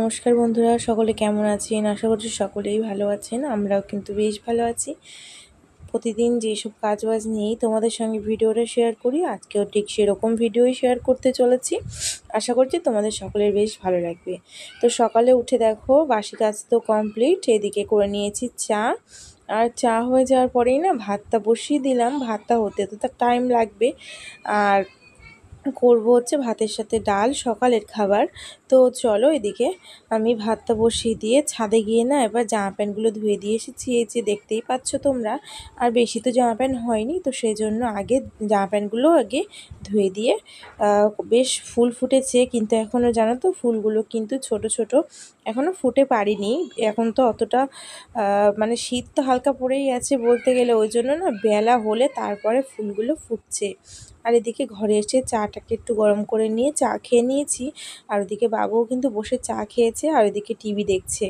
নমস্কার বন্ধুরা, সকলে কেমন আছেন? আশা করছি সকলেই ভালো আছেন। আমরাও কিন্তু বেশ ভালো আছি। প্রতিদিন যেসব কাজবাজ নিয়েই তোমাদের সঙ্গে ভিডিওটা শেয়ার করি, আজকেও ঠিক সেরকম ভিডিওই শেয়ার করতে চলেছি। আশা করছি তোমাদের সকলের বেশ ভালো লাগবে। তো সকালে উঠে দেখো বাসি কাজ তো কমপ্লিট, এদিকে করে নিয়েছি চা। আর চা হয়ে যাওয়ার পরেই না ভাতটা বসিয়ে দিলাম। ভাতটা হতে তো তার টাইম লাগবে। আর করব হচ্ছে ভাতের সাথে ডাল, সকালের খাবার। তো চলো এদিকে আমি ভাতটা বসিয়ে দিয়ে ছাদে গিয়ে না এবার জামা প্যান্টগুলো ধুয়ে দিয়ে এসেছি। এই যে দেখতেই পাচ্ছ তোমরা। আর বেশি তো জামা প্যান্ট হয়নি, তো সেই জন্য আগে জামা প্যান্টগুলো আগে ধুয়ে দিয়ে বেশ ফুল ফুটেছে, কিন্তু এখনও জানো তো ফুলগুলো কিন্তু ছোট ছোট, এখনও ফুটে পারিনি। এখন তো অতটা মানে শীত তো হালকা পড়েই আছে বলতে গেলে, ওই জন্য না বেলা হলে তারপরে ফুলগুলো ফুটছে। আর এদিকে ঘরে এসে চাটাকে একটু গরম করে নিয়ে চা খেয়ে নিয়েছি। আর ওদিকে বাবুও কিন্তু বসে চা খেয়েছে, আর এদিকে টিভি দেখছে।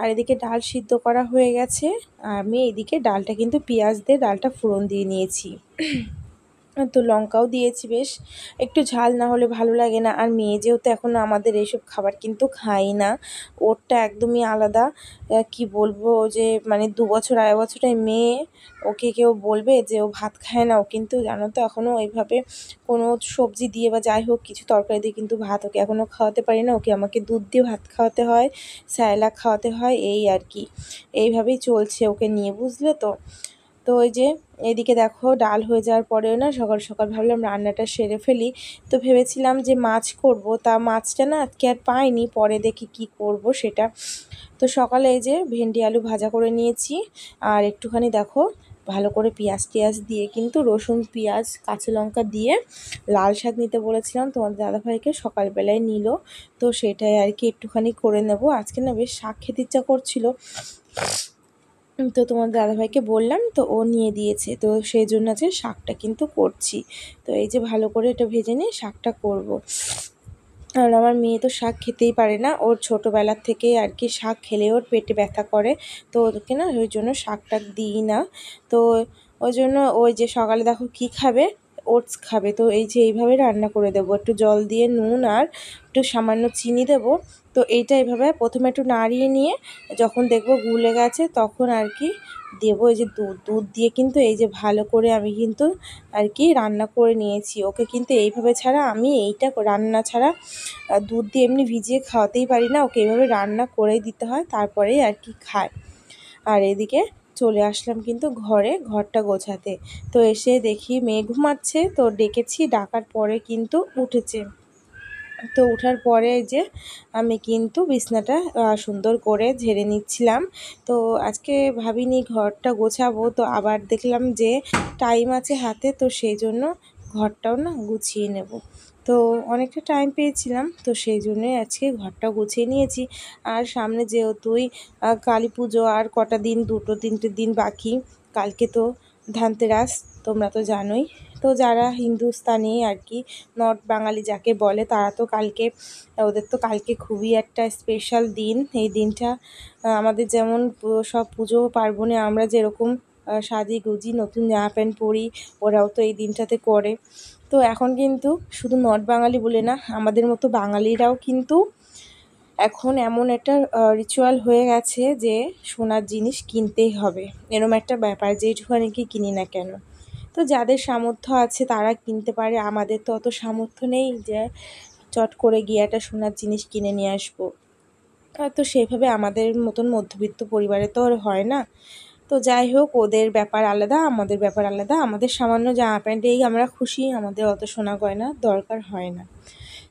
আর এদিকে ডাল সিদ্ধ করা হয়ে গেছে। আর আমি এদিকে ডালটা কিন্তু পেঁয়াজ দিয়ে ডালটা ফোড়ন দিয়ে নিয়েছি। তো লঙ্কাও দিয়েছি বেশ, একটু ঝাল না হলে ভালো লাগে না। আর মেয়ে যেহেতু এখনও আমাদের এইসব খাবার কিন্তু খাই না, ওরটা একদমই আলাদা। কি বলবো যে মানে 2 বছর 2.5 বছরের মেয়ে, ওকে কেউ বলবে যে ও ভাত খায় না? ও কিন্তু জানো তো এখনও ওইভাবে কোনো সবজি দিয়ে বা যাই হোক কিছু তরকারি দিয়ে কিন্তু ভাত ওকে এখনও খাওয়াতে পারি না। ওকে আমাকে দুধ দিয়ে ভাত খাওয়াতে হয়, স্যালাড খাওয়াতে হয়, এই আর কি। এইভাবেই চলছে ওকে নিয়ে, বুঝলে তো। তো ওই যে এদিকে দেখো ডাল হয়ে যাওয়ার পরেও না সকাল সকাল ভাবলাম রান্নাটা সেরে ফেলি। তো ভেবেছিলাম যে মাছ করব, তা মাছটা না আজকে আর পাইনি, পরে দেখি কি করব সেটা। তো সকালে এই যে ভেন্ডি আলু ভাজা করে নিয়েছি। আর একটুখানি দেখো ভালো করে পেঁয়াজ টিয়াজ দিয়ে, কিন্তু রসুন পেঁয়াজ কাঁচা লঙ্কা দিয়ে লাল শাক নিতে বলেছিলাম তোমাদের দাদাভাইকে, সকালবেলায় নিল। তো সেটাই আর কি একটুখানি করে নেব। আজকে না বেশ শাক খেতে ইচ্ছা করছিল, তো তোমার দাদাভাইকে বললাম, তো ও নিয়ে দিয়েছে। তো সেই জন্য আছে শাকটা কিন্তু করছি। তো এই যে ভালো করে এটা ভেজে নিয়ে শাকটা করব। আর আমার মেয়ে তো শাক খেতেই পারে না, ওর ছোটোবেলার থেকেই আর কি শাক খেলে ওর পেটে ব্যথা করে। তো ওদেরকে না ওই জন্য শাকটা দিই না। তো ওই জন্য ওই যে সকালে দেখো কি খাবে, ওটস খাবে। তো এই যে এইভাবে রান্না করে দেবো, একটু জল দিয়ে নুন আর একটু সামান্য চিনি দেবো। তো এইটা এইভাবে প্রথমে একটু নাড়িয়ে নিয়ে যখন দেখবো গুলে গেছে তখন আর কি দেবো এই যে দুধ দিয়ে, কিন্তু এই যে ভালো করে আমি কিন্তু আর কি রান্না করে নিয়েছি। ওকে কিন্তু এইভাবে ছাড়া আমি এইটা রান্না ছাড়া দুধ দিয়ে এমনি ভিজিয়ে খাওয়াতেই পারি না, ওকে এইভাবে রান্না করেই দিতে হয়, তারপরেই আর কি খায়। আর এদিকে চলে আসলাম কিন্তু ঘরটা গোছাতে। তো এসে দেখি মেয়ে ঘুমাচ্ছে, তো ডেকেছি, ডাকার পরে কিন্তু উঠেছে। তো ওঠার পরে যে আমি কিন্তু বিছনাটা সুন্দর করে ঝেড়ে নিচ্ছিলাম। তো আজকে ভাবিনি ঘরটা গোছাবো, তো আবার দেখলাম যে টাইম আছে হাতে, তো সেই জন্য ঘরটাও না গুছিয়ে নেব। তো অনেকটা টাইম পেয়েছিলাম, তো সেই জন্যই আজকে ঘরটা গুছিয়ে নিয়েছি। আর সামনে যেহেতুই কালী পুজো আর কটা দিন, 2-3টে দিন বাকি। কালকে তো ধানতেরাস, তোমরা তো জানোই। তো যারা হিন্দুস্তানি আর কি, নর্থ বাঙালি যাকে বলে, তারা তো কালকে, ওদের তো কালকে খুবই একটা স্পেশাল দিন। এই দিনটা আমাদের যেমন সব পুজো পার্বণে আমরা যেরকম সাজি গুজি নতুন জামা প্যান্ট পরি, ওরাও তো এই দিনটাতে করে। তো এখন কিন্তু শুধু নর্থ বাঙালি বলে না, আমাদের মতো বাঙালিরাও কিন্তু এখন এমন একটা রিচুয়াল হয়ে গেছে যে সোনার জিনিস কিনতেই হবে, এরম একটা ব্যাপার, যেইটুখানি কি কিনি না কেন। তো যাদের সামর্থ্য আছে তারা কিনতে পারে, আমাদের তো অত সামর্থ্য নেই যে চট করে গিয়ে একটা সোনার জিনিস কিনে নিয়ে আসবো। তো সেইভাবে আমাদের মতন মধ্যবিত্ত পরিবারে তো আর হয় না। তো যাই হোক, ওদের ব্যাপার আলাদা, আমাদের ব্যাপার আলাদা। আমাদের সামান্য জামা প্যান্টেই আমরা খুশি, আমাদের অত সোনা গয়না দরকার হয় না।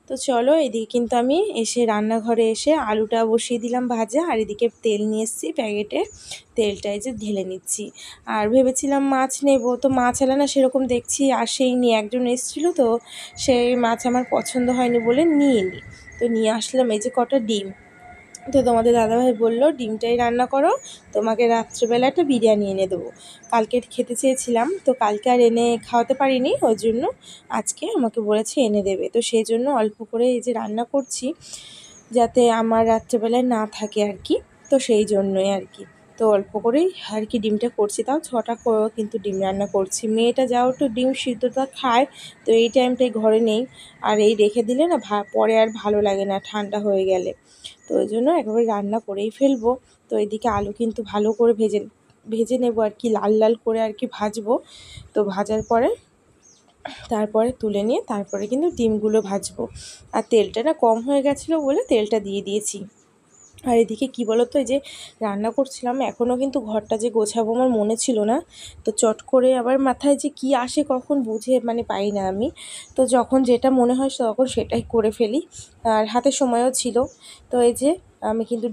তো চলো এদিকে কিন্তু আমি এসে রান্নাঘরে এসে আলুটা বসিয়ে দিলাম ভাজা, আর এদিকে তেল নিয়ে এসেছি প্যাকেটে, তেলটা এই যে ঢেলে নিচ্ছি। আর ভেবেছিলাম মাছ নেব, তো মাছ এলে না সেরকম দেখছি আসেইনি। একজন এসেছিলো, তো সেই মাছ আমার পছন্দ হয়নি বলে নিয়ে নিই। তো নিয়ে আসলাম এই যে কটা ডিম। তো তোমাদের দাদাভাই বললো ডিমটাই রান্না করো, তোমাকে রাত্রেবেলা একটা বিরিয়ানি এনে দেবো। কালকে খেতে চেয়েছিলাম, তো কালকে আর এনে খাওয়াতে পারিনি, ওই জন্য আজকে আমাকে বলেছে এনে দেবে। তো সেই জন্য অল্প করে এই যে রান্না করছি, যাতে আমার রাত্রেবেলায় না থাকে আর কি। তো সেই জন্যই আর কি। তো অল্প করেই আর কি ডিমটা করছি, তাও 6টা কিন্তু ডিম রান্না করছি। মেয়েটা যাও একটু ডিম সিদ্ধটা খায়, তো এই টাইমটাই ঘরে নেই, আর এই রেখে দিলে না পরে আর ভালো লাগে না ঠান্ডা হয়ে গেলে। তো ওই জন্য একেবারে রান্না করেই ফেলবো। তো এদিকে আলু কিন্তু ভালো করে ভেজে নেব আর কি, লাল লাল করে আর কি ভাজবো। তো ভাজার পরে তারপরে তুলে নিয়ে তারপরে কিন্তু ডিমগুলো ভাজবো। আর তেলটা না কম হয়ে গেছিলো বলে তেলটা দিয়ে দিয়েছি। আর এদিকে কী বলো তো, এই যে রান্না করছিলাম এখনও কিন্তু ঘরটা যে গোছাবো আমার মনে ছিল না। তো চট করে আবার মাথায় যে কি আসে কখন বুঝে পাই না আমি। তো যখন যেটা মনে হয় তখন সেটাই করে ফেলি, আর হাতে সময়ও ছিল। তো এই যে আমি কিন্তু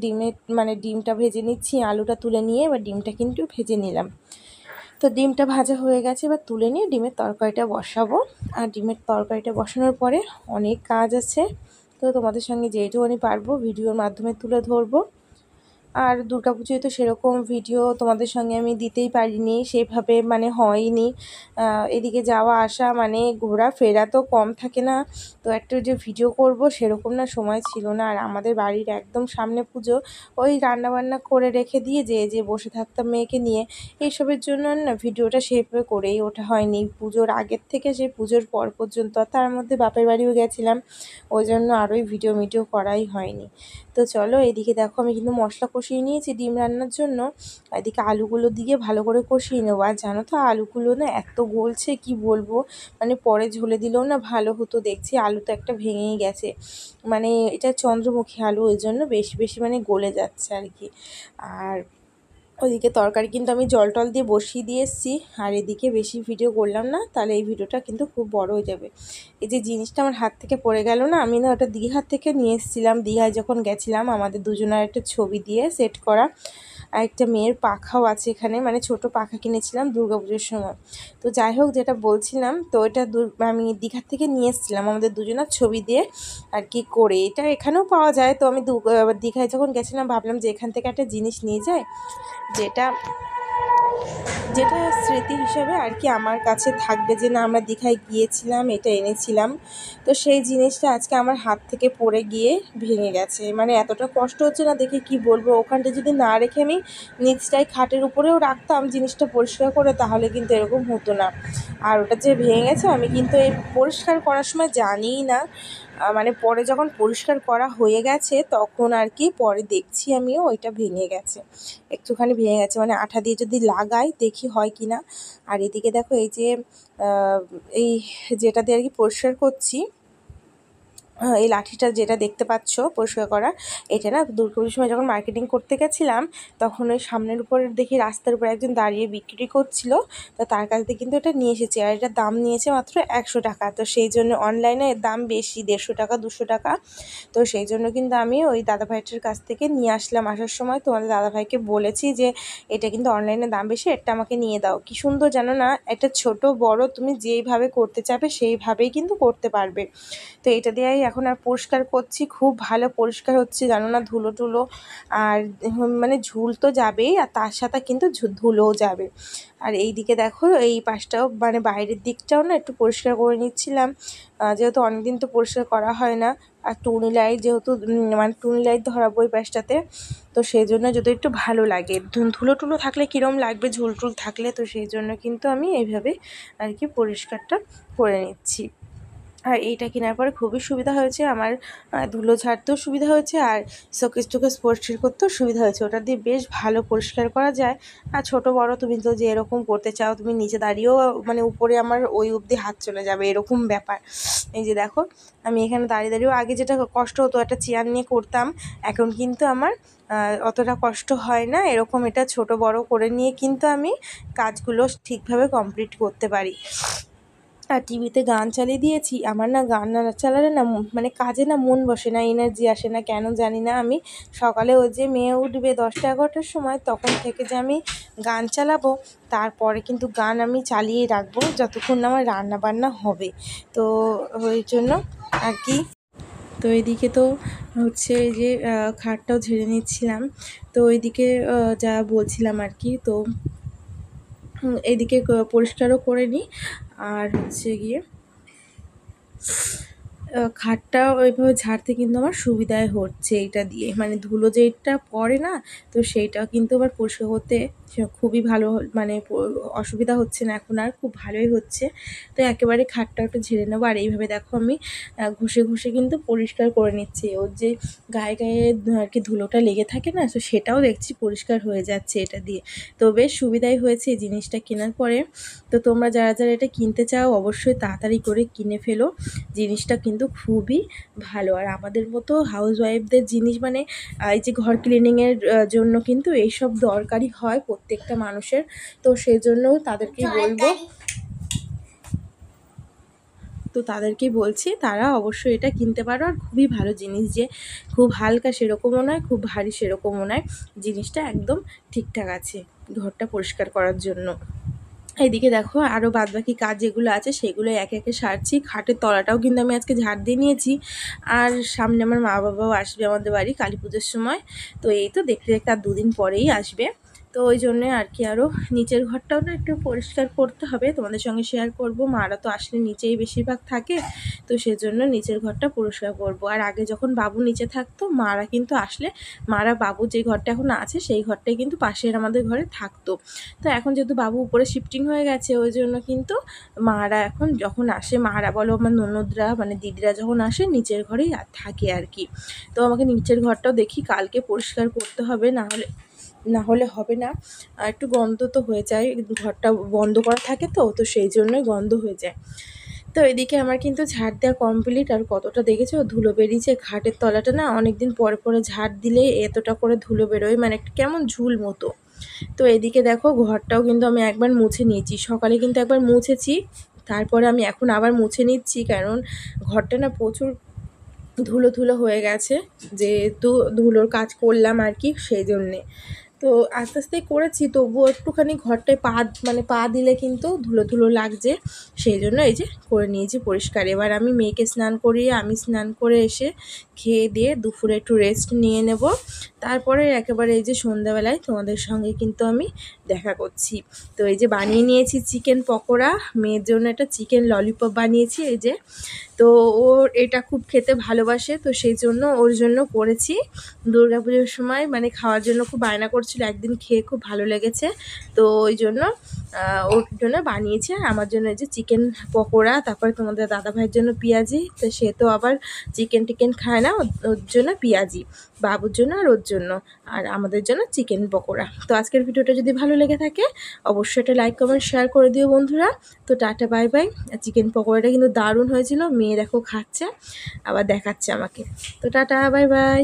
ডিমটা ভেজে নিচ্ছি, আলুটা তুলে নিয়ে এবার ডিমটা কিন্তু ভেজে নিলাম। তো ডিমটা ভাজা হয়ে গেছে, এবার তুলে নিয়ে ডিমের তরকারিটা বসাবো। আর ডিমের তরকারিটা বসানোর পরে অনেক কাজ আছে, তো তোমাদের সঙ্গে যেইটুকুনি পারবো ভিডিওর মাধ্যমে তুলে ধরবো। আর দুর্গাপুজোয় তো সেরকম ভিডিও তোমাদের সঙ্গে আমি দিতেই পারিনি, সেভাবে হয়নি। এদিকে যাওয়া আসা ঘোরাফেরা তো কম থাকে না, তো একটা যে ভিডিও করব সেরকম না সময় ছিল না। আর আমাদের বাড়ির একদম সামনে পুজো, ওই রান্নাবান্না করে রেখে দিয়ে যে বসে থাকতাম মেয়েকে নিয়ে, এইসবের জন্য না ভিডিওটা সেভাবে করেই ওঠা হয়নি পুজোর আগের থেকে সেই পুজোর পর পর্যন্ত। তার মধ্যে বাপের বাড়িও গেছিলাম, ওই জন্য আরোই ভিডিও করাই হয়নি। তো চলো এদিকে দেখো আমি কিন্তু মশলা কষিয়ে নিয়েছি ডিম রান্নার জন্য। এদিকে আলুগুলো দিয়ে ভালো করে কষিয়ে নেবো। আর জানো তো আলুগুলো না এত গলছে কি বলবো, পরে ঝোলে দিলেও না ভালো হতো, দেখছি আলু তো একটা ভেঙেই গেছে। এটা চন্দ্রমুখী আলু, ওই জন্য বেশি বেশি গলে যাচ্ছে আর কি। আর ওইদিকে তরকারি কিন্তু আমি জল টল দিয়ে বসিয়ে দিয়ে এসেছি। আর এদিকে বেশি ভিডিও করলাম না, তাহলে এই ভিডিওটা কিন্তু খুব বড় হয়ে যাবে। এই যে জিনিসটা আমার হাত থেকে পড়ে গেল না, আমি না ওটা দীঘার থেকে নিয়ে এসেছিলাম। দীঘায় যখন গেছিলাম আমাদের দুজনের একটা ছবি দিয়ে সেট করা, আর একটা মেয়ের পাখাও আছে এখানে, ছোট পাখা কিনেছিলাম দুর্গাপুজোর সময়। তো যাই হোক, যেটা বলছিলাম, তো এটা আমি দীঘার থেকে নিয়ে এসেছিলাম আমাদের দুজনের ছবি দিয়ে আর কি করে। এটা এখানেও পাওয়া যায়, তো আমি দীঘায় যখন গেছিলাম ভাবলাম যে এখান থেকে একটা জিনিস নিয়ে যায়, যেটা যেটা স্মৃতি হিসাবে আর কি আমার কাছে থাকবে, যে না আমরা দীঘায় গিয়েছিলাম, এটা এনেছিলাম। তো সেই জিনিসটা আজকে আমার হাত থেকে পড়ে গিয়ে ভেঙে গেছে। এতটা কষ্ট হচ্ছে না দেখে কি বলবো। ওখানটা যদি না রেখে আমি নিচটায় খাটের উপরেও রাখতাম জিনিসটা পরিষ্কার করে, তাহলে কিন্তু এরকম হতো না। আর ওটা যে ভেঙে গেছে আমি কিন্তু এই পরিষ্কার করার সময় জানিই না, পরে যখন পরিষ্কার করা হয়ে গেছে তখন আর কি পরে দেখছি আমিও ওইটা ভেঙে গেছে, একটুখানি ভেঙে গেছে। আঠা দিয়ে যদি লাগাই দেখি হয় কি না। আর এদিকে দেখো এই যে এই যেটা দিয়ে আর কি পরিষ্কার করছি, এই লাঠিটা যেটা দেখতে পাচ্ছ পরিষ্কার করা, এটা না দুর্গাপুজোর সময় যখন মার্কেটিং করতে গেছিলাম তখন ওই সামনের উপর দেখি রাস্তার উপর একজন দাঁড়িয়ে বিক্রি করছিল, তো তার কাছ থেকে কিন্তু এটা নিয়ে এসেছি। আর এটার দাম নিয়েছে মাত্র 100 টাকা। তো সেই জন্য অনলাইনে এর দাম বেশি, 150 টাকা 200 টাকা। তো সেই জন্য কিন্তু আমি ওই দাদাভাইটার কাছ থেকে নিয়ে আসলাম। আসার সময় তোমাদের দাদাভাইকে বলেছি যে এটা কিন্তু অনলাইনে দাম বেশি, এটা আমাকে নিয়ে দাও। কি সুন্দর জানো না, একটা ছোট বড় তুমি যেইভাবে করতে চাবে সেইভাবেই কিন্তু করতে পারবে। তো এটা দিয়েই এখন আর পরিষ্কার করছি, খুব ভালো পরিষ্কার হচ্ছে জানো না, ধুলো টুলো আর ঝুল তো যাবেই, আর তার সাথে কিন্তু ধুলোও যাবে। আর এই দিকে দেখো এই পাশটাও বাইরের দিকটাও না একটু পরিষ্কার করে নিচ্ছিলাম, যেহেতু অনেকদিন তো পরিষ্কার করা হয় না। আর টুনি লাইট যেহেতু টুনি লাইট ধরাবো ওই পাশটাতে, তো সেই জন্য যদি একটু ভালো লাগে, ধুলো টুলো থাকলে কীরকম লাগবে ঝুল টুল থাকলে, তো সেই জন্য কিন্তু আমি এইভাবে আর কি পরিষ্কারটা করে নিচ্ছি। আর এইটা কেনার পরে খুবই সুবিধা হয়েছে আমার, ধুলো ঝাড়তেও সুবিধা হয়েছে, আর শোকেস টোকেস পরিষ্কার করতেও সুবিধা হয়েছে। ওটা দিয়ে বেশ ভালো পরিষ্কার করা যায়। আর ছোটো বড়ো তুমি তো যে এরকম করতে চাও, তুমি নিচে দাঁড়িয়েও উপরে আমার ওই অবধি হাত চলে যাবে, এরকম ব্যাপার। এই যে দেখো আমি এখানে দাঁড়িয়ে দাঁড়িয়েও, আগে যেটা কষ্ট হতো একটা চেয়ার নিয়ে করতাম, এখন কিন্তু আমার অতটা কষ্ট হয় না। এরকম এটা ছোট বড় করে নিয়ে কিন্তু আমি কাজগুলো ঠিকভাবে কমপ্লিট করতে পারি। আর টিভিতে গান চালিয়ে দিয়েছি, আমার না গান না চালালে না কাজে না মন বসে না, এনার্জি আসে না, কেন জানি না। আমি সকালে ওই যে মেয়ে উঠবে 10টা-11টার সময়, তখন থেকে যে আমি গান চালাবো, তারপরে কিন্তু গান আমি চালিয়েই রাখবো যতক্ষণ না আমার রান্না বান্না হবে। তো ওই জন্য আর কি। তো এদিকে তো হচ্ছে এই যে খাটটাও ঝেড়ে নিচ্ছিলাম, তো ওইদিকে যা বলছিলাম আর কি। তো এইদিকে পরিষ্কারও করে নিই। আর হচ্ছে গিয়ে খাটটা ওইভাবে ঝাড়তে কিন্তু আমার সুবিধাই হচ্ছে এটা দিয়ে, মানে ধুলো যেটা পড়ে না, তো সেইটা কিন্তু আবার পরিষ্কার করতে খুবই ভালো, মানে অসুবিধা হচ্ছে না এখন আর, খুব ভালোই হচ্ছে। তো একেবারে খাটটা একটু ঝেড়ে নেবো। আর এইভাবে দেখো আমি ঘষে ঘষে কিন্তু পরিষ্কার করে নিচ্ছি। ওর যে গায়ে গায়ে আর কি ধুলোটা লেগে থাকে না, তো সেটাও দেখছি পরিষ্কার হয়ে যাচ্ছে এটা দিয়ে। তো বেশ সুবিধাই হয়েছে এই জিনিসটা কেনার পরে। তো তোমরা যারা যারা এটা কিনতে চাও অবশ্যই তাড়াতাড়ি করে কিনে ফেলো, জিনিসটা কিন্তু খুবই ভালো। আর আমাদের মতো হাউসওয়াইফদের জিনিস, মানে এই যে ঘর ক্লিনিংয়ের জন্য কিন্তু এইসব দরকারি হয় প্রত্যেকটা মানুষের। তো সেই জন্য তাদেরকেই বলছি তারা অবশ্যই এটা কিনতে পারো। আর খুবই ভালো জিনিস, যে খুব হালকা সেরকমও নয়, খুব ভারী সেরকমও নয়, জিনিসটা একদম ঠিকঠাক আছে ঘরটা পরিষ্কার করার জন্য। এইদিকে দেখো আরও বাদবাকি কাজ যেগুলো আছে সেগুলো একে একে সারছি। খাটের তলাটাও কিন্তু আমি আজকে ঝাড় দিয়ে নিয়েছি। আর সামনে আমার মা বাবাও আসবে আমাদের বাড়ি কালী পুজোর সময়। তো এই তো দেখতে দেখতে আর দুদিন পরেই আসবে। তো ওই জন্যে আর কি আরও নিচের ঘরটাও না একটু পরিষ্কার করতে হবে, তোমাদের সঙ্গে শেয়ার করব। মারা তো আসলে নিচেই বেশিরভাগ থাকে, তো সেজন্য নিচের ঘরটা পরিষ্কার করব। আর আগে যখন বাবু নিচে থাকতো, মারা কিন্তু আসলে মারা বাবু যে ঘরটা এখন আছে সেই ঘরটাই কিন্তু পাশের আমাদের ঘরে থাকতো। তো এখন যেহেতু বাবু উপরে শিফটিং হয়ে গেছে, ওই জন্য কিন্তু মারা এখন যখন আসে, মারা বলো আমার ননদরা মানে দিদিরা যখন আসে নিচের ঘরেই থাকে আর কি। তো আমাকে নিচের ঘরটাও দেখি কালকে পরিষ্কার করতে হবে, না হলে হবে না। আর একটু গন্ধ তো হয়ে যায়, ঘরটা বন্ধ করা থাকে তো, তো সেই জন্যই গন্ধ হয়ে যায়। তো এদিকে আমার কিন্তু ঝাড় দেওয়া কমপ্লিট। আর কতটা দেখেছো ধুলো বেরিয়েছে, খাটের তলাটা না অনেকদিন পরে পরে ঝাড় দিলে এতটা করে ধুলো বেরোয়, মানে একটা কেমন ঝুল মতো। তো এদিকে দেখো ঘরটাও কিন্তু আমি একবার মুছে নিয়েছি, সকালে কিন্তু একবার মুছেছি, তারপরে আমি এখন আবার মুছে নিচ্ছি, কারণ ঘরটা না প্রচুর ধুলো ধুলো হয়ে গেছে, যেহেতু ধুলোর কাজ করলাম আর কি, সেই জন্যে। তো আস্তে আস্তে করেছি, তবুও একটুখানি ঘরটায় পা দিলে কিন্তু ধুলো ধুলো লাগছে, সেই জন্য এই যে করে নিয়েছি পরিষ্কার। এবার আমি মেয়েকে স্নান করিয়ে আমি স্নান করে এসে খেয়ে দিয়ে দুপুরে একটু রেস্ট নিয়ে নেব। তারপরে একেবারে এই যে সন্ধ্যাবেলায় তোমাদের সঙ্গে কিন্তু আমি দেখা করছি। তো এই যে বানিয়ে নিয়েছি চিকেন পকোড়া, মেয়ের জন্য একটা চিকেন ললিপপ বানিয়েছি এই যে। তো ওর এটা খুব খেতে ভালোবাসে, তো সেই জন্য ওর জন্য করেছি। দুর্গাপুজোর সময় মানে খাওয়ার জন্য খুব বায়না করছিল, একদিন খেয়ে খুব ভালো লেগেছে, তো ওই জন্য ওর জন্য বানিয়েছি। আর আমার জন্য এই যে চিকেন পকোড়া, তারপরে তোমাদের দাদাভাইয়ের জন্য পেঁয়াজি, তো সে তো আবার চিকেন টিকেন খায় না, ওর জন্য পেঁয়াজি, বাবুর জন্য আর ওর জন্য, আর আমাদের জন্য চিকেন পকোড়া। তো আজকের ভিডিওটা যদি ভালো লেগে থাকে অবশ্যই একটা লাইক কমেন্ট শেয়ার করে দিও বন্ধুরা। তো টাটা বাই বাই। চিকেন পকোড়াটা কিন্তু দারুণ হয়েছিল, মেয়ে দেখো খাচ্ছে আবার দেখাচ্ছে আমাকে। তো টাটা বাই বাই।